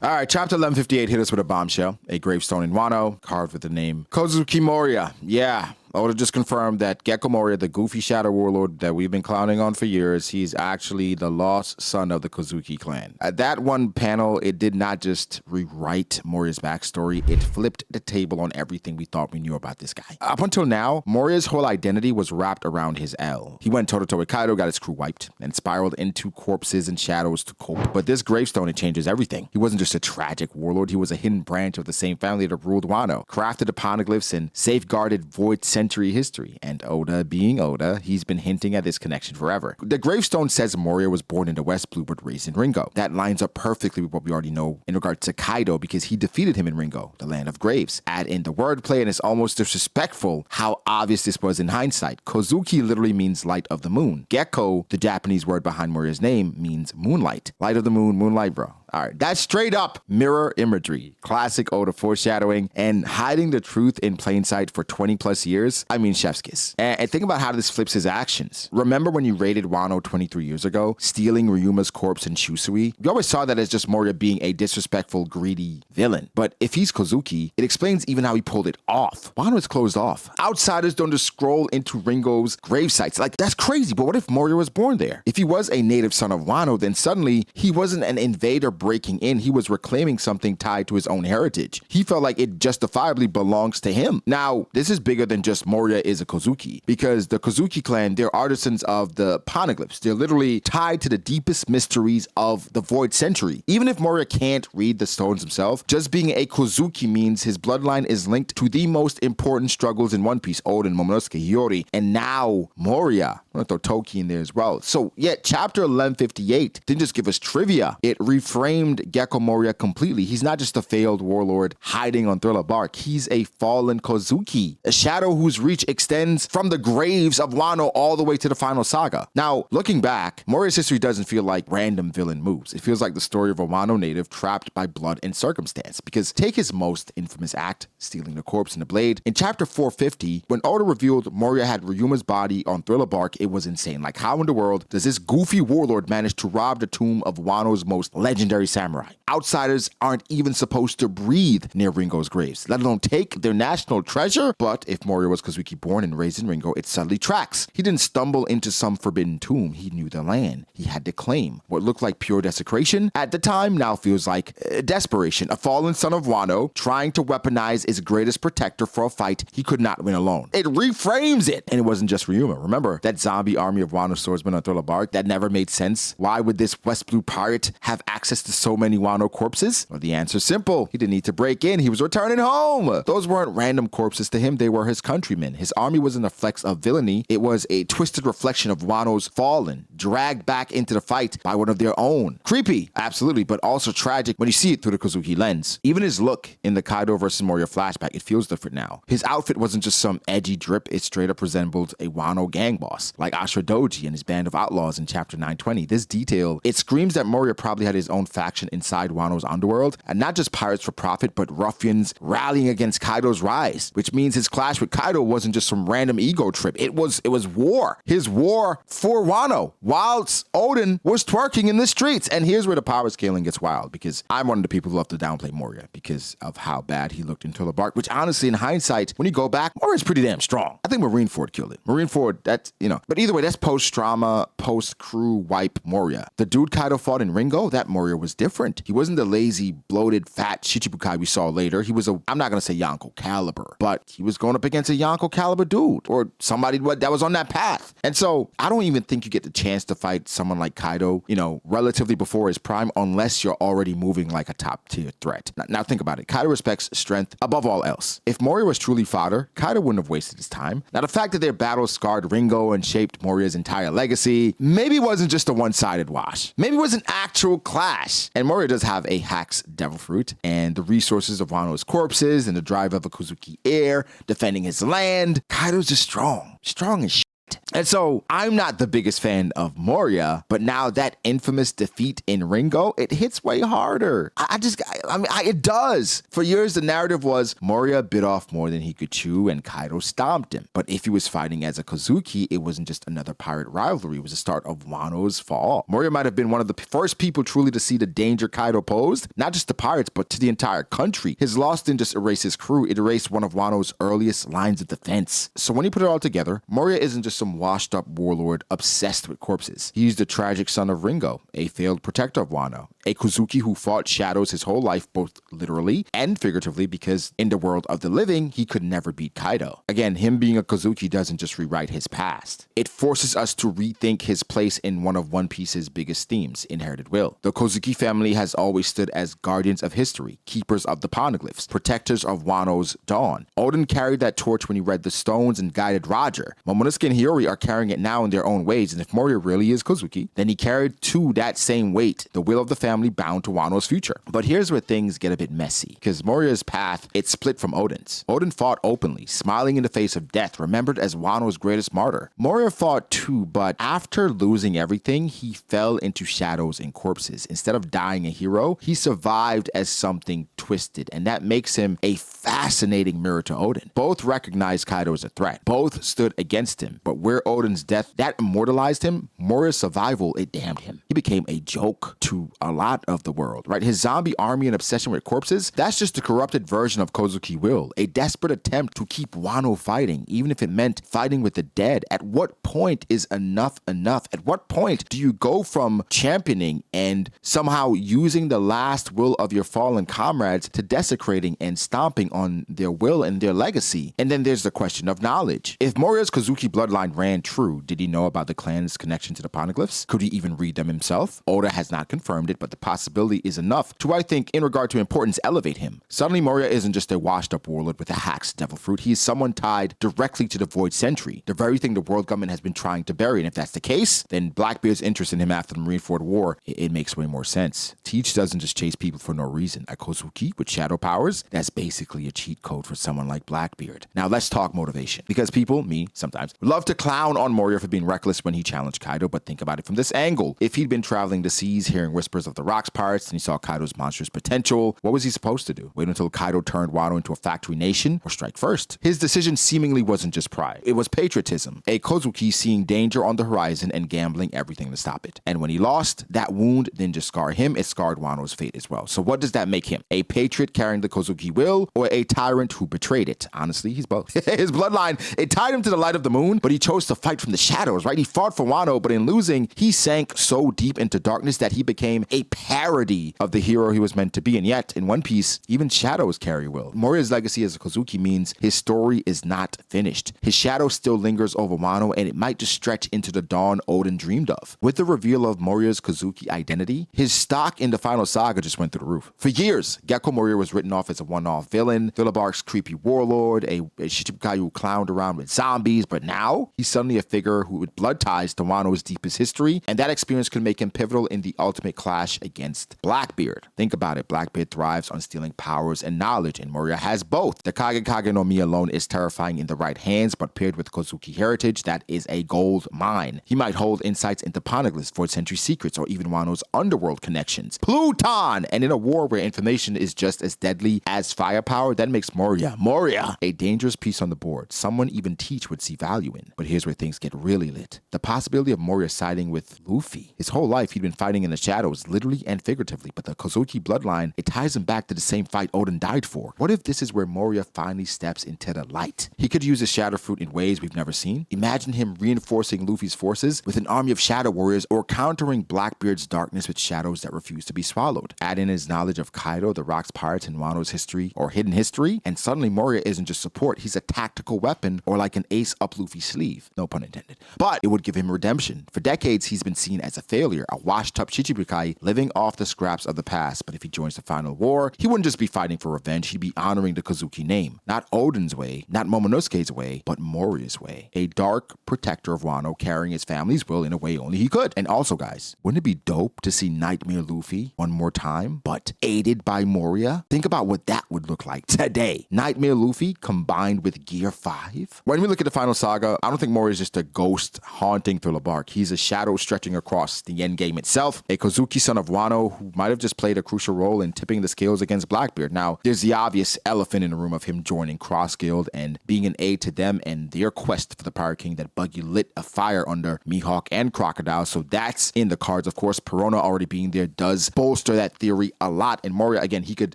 All right, chapter 1158 hit us with a bombshell. A gravestone in Wano, carved with the name Kozuki Moria. Yeah, Oda just confirmed that Gecko Moria, the goofy shadow warlord that we've been clowning on for years, he's actually the lost son of the Kozuki clan. At that one panel, it did not just rewrite Moria's backstory, it flipped the table on everything we thought we knew about this guy. Up until now, Moria's whole identity was wrapped around his L. He went toe-to-toe with Kaido, got his crew wiped, and spiraled into corpses and shadows to cope. But this gravestone, it changes everything. He wasn't just a tragic warlord, he was a hidden branch of the same family that ruled Wano, crafted the poneglyphs and safeguarded Void Century history. And Oda, being Oda, he's been hinting at this connection forever. The gravestone says Moria was born in the West Blue but raised in Ringo. That lines up perfectly with what we already know in regard to Kaido because he defeated him in Ringo, the land of graves. Add in the wordplay and it's almost disrespectful how obvious this was in hindsight. Kozuki literally means light of the moon. Gecko, the Japanese word behind Moria's name, means moonlight. Light of the moon, moonlight, bro. All right, that's straight up mirror imagery, classic Oda foreshadowing, and hiding the truth in plain sight for 20 plus years. I mean, chef's kiss. And think about how this flips his actions. Remember when you raided Wano 23 years ago, stealing Ryuma's corpse in Shusui? You always saw that as just Moria being a disrespectful, greedy villain. But if he's Kozuki, it explains even how he pulled it off. Wano is closed off. Outsiders don't just scroll into Ringo's grave sites. Like, that's crazy, but what if Moria was born there? If he was a native son of Wano, then suddenly he wasn't an invader breaking in, he was reclaiming something tied to his own heritage. He felt like it justifiably belongs to him. Now, this is bigger than just Moria is a Kozuki, because the Kozuki clan, they're artisans of the poneglyphs. They're literally tied to the deepest mysteries of the Void Century. Even if Moria can't read the stones himself, just being a Kozuki means his bloodline is linked to the most important struggles in One Piece, Oden, Momonosuke, Hiyori, and now Moria. I'm gonna throw Toki in there as well. So yeah, chapter 1158 didn't just give us trivia, it reframed Gecko Moria completely. He's not just a failed warlord hiding on Thriller Bark. He's a fallen Kozuki, a shadow whose reach extends from the graves of Wano all the way to the final saga. Now, looking back, Moria's history doesn't feel like random villain moves. It feels like the story of a Wano native trapped by blood and circumstance. Because take his most infamous act, stealing the corpse and the blade. In chapter 450, when Oda revealed Moria had Ryuma's body on Thriller Bark, it was insane. Like, how in the world does this goofy warlord manage to rob the tomb of Wano's most legendary samurai? Outsiders aren't even supposed to breathe near Ringo's graves, let alone take their national treasure. But if Moria was Kozuki born and raised in Ringo, it subtly tracks. He didn't stumble into some forbidden tomb. He knew the land. He had to claim. What looked like pure desecration at the time now feels like desperation. A fallen son of Wano trying to weaponize his greatest protector for a fight he could not win alone. It reframes it. And it wasn't just Ryuma. Remember that zombie army of Wano swordsmen on Thriller Bark? That never made sense. Why would this West Blue pirate have access to so many Wano corpses? Well, the answer's simple. He didn't need to break in. He was returning home. Those weren't random corpses to him. They were his countrymen. His army wasn't a flex of villainy. It was a twisted reflection of Wano's fallen, dragged back into the fight by one of their own. Creepy, absolutely, but also tragic when you see it through the Kozuki lens. Even his look in the Kaido versus Moria flashback, it feels different now. His outfit wasn't just some edgy drip. It straight up resembled a Wano gang boss, like Ashura Doji and his band of outlaws in chapter 920. This detail, it screams that Moria probably had his own faction inside Wano's underworld, and not just pirates for profit, but ruffians rallying against Kaido's rise, which means his clash with Kaido wasn't just some random ego trip. It was war. His war for Wano, whilst Oden was twerking in the streets. And here's where the power scaling gets wild, because I'm one of the people who love to downplay Moria because of how bad he looked in Thriller Bark, which honestly, in hindsight, when you go back, Moria's pretty damn strong. I think Marineford killed it. Marineford, that's, but either way, that's post-trauma, post-crew wipe Moria. The dude Kaido fought in Ringo, that Moria was different. He wasn't the lazy, bloated, fat Shichibukai we saw later. He was I'm not going to say Yonko caliber, but he was going up against a Yonko caliber dude, or somebody that was on that path. And so I don't even think you get the chance to fight someone like Kaido, relatively before his prime, unless you're already moving like a top tier threat. Now think about it. Kaido respects strength above all else. If Moria was truly fodder, Kaido wouldn't have wasted his time. Now the fact that their battles scarred Ringo and shaped Moria's entire legacy, maybe it wasn't just a one-sided wash. Maybe it was an actual clash. And Moria does have a Hack's devil fruit, and the resources of Wano's corpses, and the drive of a Kozuki heir, defending his land. Kaido's just strong as shit. dead. And so I'm not the biggest fan of Moria, but now that infamous defeat in Ringo, it hits way harder. It does. For years, the narrative was Moria bit off more than he could chew and Kaido stomped him. But if he was fighting as a Kozuki, it wasn't just another pirate rivalry. It was the start of Wano's fall. Moria might have been one of the first people truly to see the danger Kaido posed, not just to pirates, but to the entire country. His loss didn't just erase his crew, it erased one of Wano's earliest lines of defense. So when you put it all together, Moria isn't just some washed up warlord obsessed with corpses. He's the tragic son of Ringo, a failed protector of Wano, a Kozuki who fought shadows his whole life, both literally and figuratively, because in the world of the living, he could never beat Kaido. Again, him being a Kozuki doesn't just rewrite his past. It forces us to rethink his place in one of One Piece's biggest themes, inherited will. The Kozuki family has always stood as guardians of history, keepers of the poneglyphs, protectors of Wano's dawn. Oden carried that torch when he read the stones and guided Roger. Momonosuke and Hiyori are carrying it now in their own ways, and if Moria really is Kozuki, then he carried too that same weight, the will of the family bound to Wano's future. But here's where things get a bit messy, because Moria's path, it's split from Oden's. Oden fought openly, smiling in the face of death, remembered as Wano's greatest martyr. Moria fought too, but after losing everything, he fell into shadows and corpses. Instead of dying a hero, he survived as something twisted, and that makes him a fascinating mirror to Oden. Both recognized Kaido as a threat. Both stood against him, but where Oden's death, that immortalized him, Moria's survival, it damned him. He became a joke to a lot of the world, right? His zombie army and obsession with corpses, that's just a corrupted version of Kozuki will, a desperate attempt to keep Wano fighting, even if it meant fighting with the dead. At what point is enough enough? At what point do you go from championing and somehow using the last will of your fallen comrades to desecrating and stomping on their will and their legacy? And then there's the question of knowledge. If Moria's Kozuki bloodline ran true, did he know about the clan's connection to the poneglyphs? Could he even read them himself? Oda has not confirmed it, but the possibility is enough to, I think, in regard to importance, elevate him. Suddenly, Moria isn't just a washed-up warlord with a hack's devil fruit. He is someone tied directly to the Void Sentry, the very thing the world government has been trying to bury. And if that's the case, then Blackbeard's interest in him after the Marineford War, it makes way more sense. Teach doesn't just chase people for no reason. A Kozuki with shadow powers, that's basically a cheat code for someone like Blackbeard. Now let's talk motivation. Because people, me sometimes, love to clown on Moria for being reckless when he challenged Kaido, but think about it from this angle. If he'd been traveling the seas, hearing whispers of the Rocks pirates, and he saw Kaido's monstrous potential, what was he supposed to do? Wait until Kaido turned Wano into a factory nation, or strike first? His decision seemingly wasn't just pride. It was patriotism. A Kozuki seeing danger on the horizon and gambling everything to stop it. And when he lost, that wound didn't just scar him, it scarred Wano's fate as well. So what does that make him? A patriot carrying the Kozuki will, or a tyrant who betrayed it? Honestly, he's both. His bloodline, it tied him to the light of the moon, but he chose to fight from the shadows, right? He fought for Wano, but in losing, he sank so deep into darkness that he became a parody of the hero he was meant to be. And yet, in One Piece, even shadows carry will. Moria's legacy as a Kozuki means his story is not finished. His shadow still lingers over Wano, and it might just stretch into the dawn Oden dreamed of. With the reveal of Moria's Kozuki identity, his stock in the final saga just went through the roof. For years, Gekko Moria was written off as a one-off villain, Villabark's creepy warlord, a Shichibukai who clowned around with zombies, but now he's suddenly a figure who with blood ties to Wano's deepest history, and that experience could make him pivotal in the ultimate clash against Blackbeard. Think about it, Blackbeard thrives on stealing powers and knowledge, and Moria has both. The Kage no Mi alone is terrifying in the right hands, but paired with Kozuki heritage, that is a gold mine. He might hold insights into poneglyphs, Void Sentry secrets, or even Wano's underworld connections. Pluton! And in a war where information is just as deadly as firepower, that makes Moria a dangerous piece on the board. Someone even Teach would see value in. But here's where things get really lit. The possibility of Moria siding with Luffy. His whole life he'd been fighting in the shadows, literally and figuratively, but the Kozuki bloodline, it ties him back to the same fight Oden died for. What if this is where Moria finally steps into the light? He could use his shadow fruit in ways we've never seen. Imagine him reinforcing Luffy's forces with an army of shadow warriors, or countering Blackbeard's darkness with shadows that refuse to be swallowed. Add in his knowledge of Kaido, the Rocks pirates, and Wano's history, or hidden history, and suddenly Moria isn't just support, he's a tactical weapon, or like an ace up Luffy's sleeve. No pun intended. But it would give him redemption. For decades, he's been seen as a failure, a washed-up Shichibukai living living off the scraps of the past. But if he joins the final war, he wouldn't just be fighting for revenge, he'd be honoring the Kozuki name. Not Odin's way, not Momonosuke's way, but Moria's way. A dark protector of Wano carrying his family's will in a way only he could. And also, guys, wouldn't it be dope to see Nightmare Luffy one more time, but aided by Moria? Think about what that would look like today. Nightmare Luffy combined with Gear 5? When we look at the final saga, I don't think Moria is just a ghost haunting Thriller Bark. He's a shadow stretching across the endgame itself, a Kozuki son of Wano who might have just played a crucial role in tipping the scales against Blackbeard. Now, there's the obvious elephant in the room of him joining Cross Guild and being an aid to them and their quest for the Pirate King that Buggy lit a fire under Mihawk and Crocodile, so that's in the cards. Of course, Perona already being there does bolster that theory a lot, and Moria, again, he could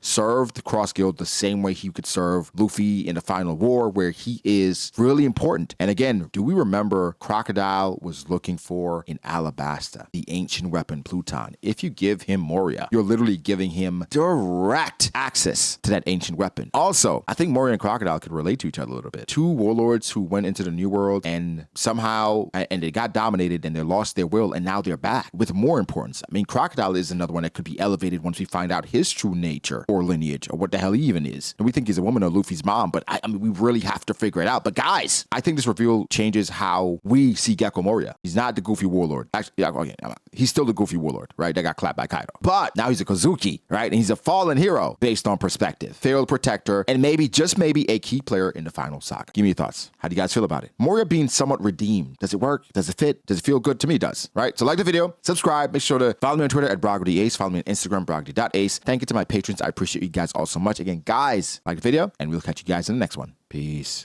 serve the Cross Guild the same way he could serve Luffy in the final war, where he is really important. And again, do we remember Crocodile was looking for in Alabasta the ancient weapon Pluton? If you give him Moria, you're literally giving him direct access to that ancient weapon. Also, I think Moria and Crocodile could relate to each other a little bit. Two warlords who went into the New World and somehow, and they got dominated and they lost their will, and now they're back with more importance. I mean, Crocodile is another one that could be elevated once we find out his true nature or lineage or what the hell he even is. And we think he's a woman or Luffy's mom, but I mean, we really have to figure it out. But guys, I think this reveal changes how we see Gecko Moria. He's not the goofy warlord. Actually, yeah, okay, he's still the goofy warlord, right? That got clapped by Kaido. But now he's a Kozuki, right? And he's a fallen hero based on perspective, failed protector, and maybe, just maybe, a key player in the final saga. Give me your thoughts. How do you guys feel about it? Moria being somewhat redeemed. Does it work? Does it fit? Does it feel good? To me, it does, right? So like the video, subscribe, make sure to follow me on Twitter at BrogDAce, follow me on Instagram, brogdy.ace. Thank you to my patrons. I appreciate you guys all so much. Again, guys, like the video, and we'll catch you guys in the next one. Peace.